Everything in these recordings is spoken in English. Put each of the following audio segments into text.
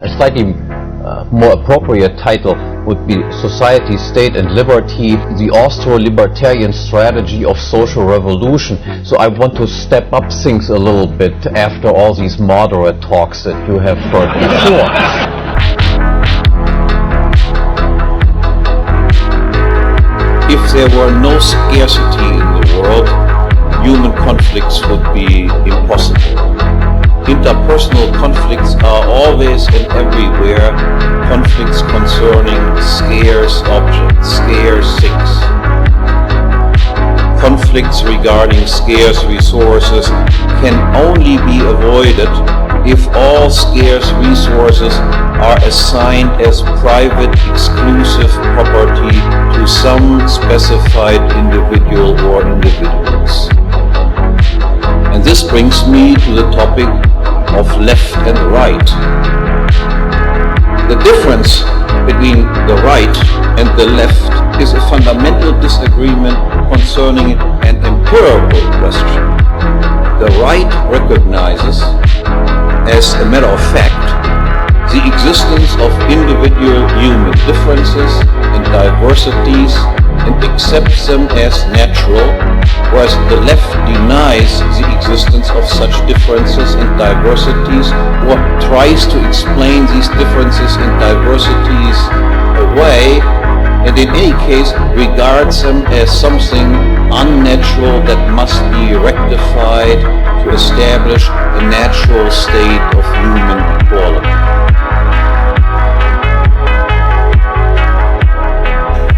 A slightly more appropriate title would be Society, State and Liberty, the Austro-Libertarian Strategy of Social Revolution. So I want to step up things a little bit after all these moderate talks that you have heard before. If there were no scarcity in the world, human conflicts would be impossible. Interpersonal conflicts are always and everywhere conflicts concerning scarce objects, scarce things. Conflicts regarding scarce resources can only be avoided if all scarce resources are assigned as private, exclusive property to some specified individual or individuals. And this brings me to the topic of left and right. The difference between the right and the left is a fundamental disagreement concerning an empirical question. The right recognizes, as a matter of fact, the existence of individual human differences and diversities and accepts them as natural, whereas the left denies the existence of such differences and diversities or tries to explain these differences and diversities away, and in any case regards them as something unnatural that must be rectified to establish a natural state of human equality.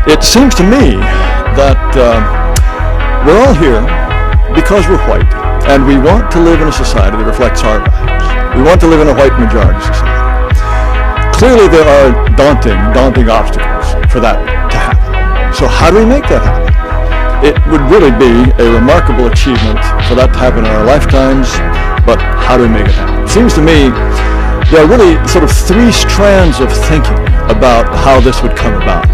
It seems to me that we're all here because we're white, and we want to live in a society that reflects our values. We want to live in a white majority society. Clearly there are daunting obstacles for that to happen. So how do we make that happen? It would really be a remarkable achievement for that to happen in our lifetimes, but how do we make it happen? It seems to me there are really sort of three strands of thinking about how this would come about.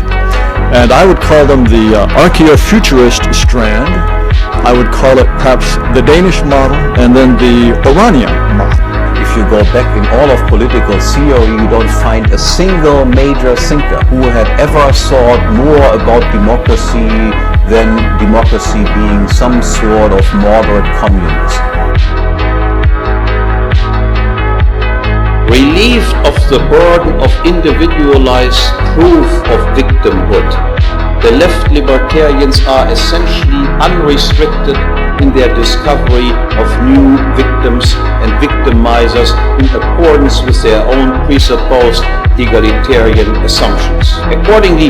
And I would call them the archaeofuturist strand. I would call it perhaps the Danish model, and then the Iranian model. If you go back in all of political theory, you don't find a single major thinker who had ever thought more about democracy than democracy being some sort of moderate communism. Relieved of the burden of individualized proof of victimhood, the left libertarians are essentially unrestricted in their discovery of new victims and victimizers in accordance with their own presupposed egalitarian assumptions. Accordingly,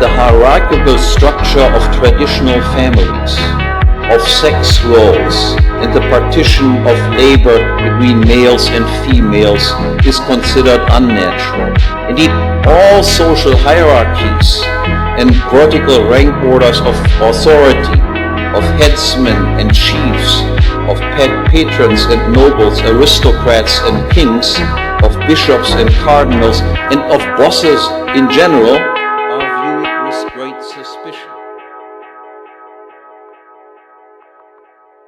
the hierarchical structure of traditional families, of sex roles, and the partition of labor between males and females is considered unnatural. Indeed, all social hierarchies and vertical rank orders of authority, of headsmen and chiefs, of patrons and nobles, aristocrats and kings, of bishops and cardinals, and of bosses in general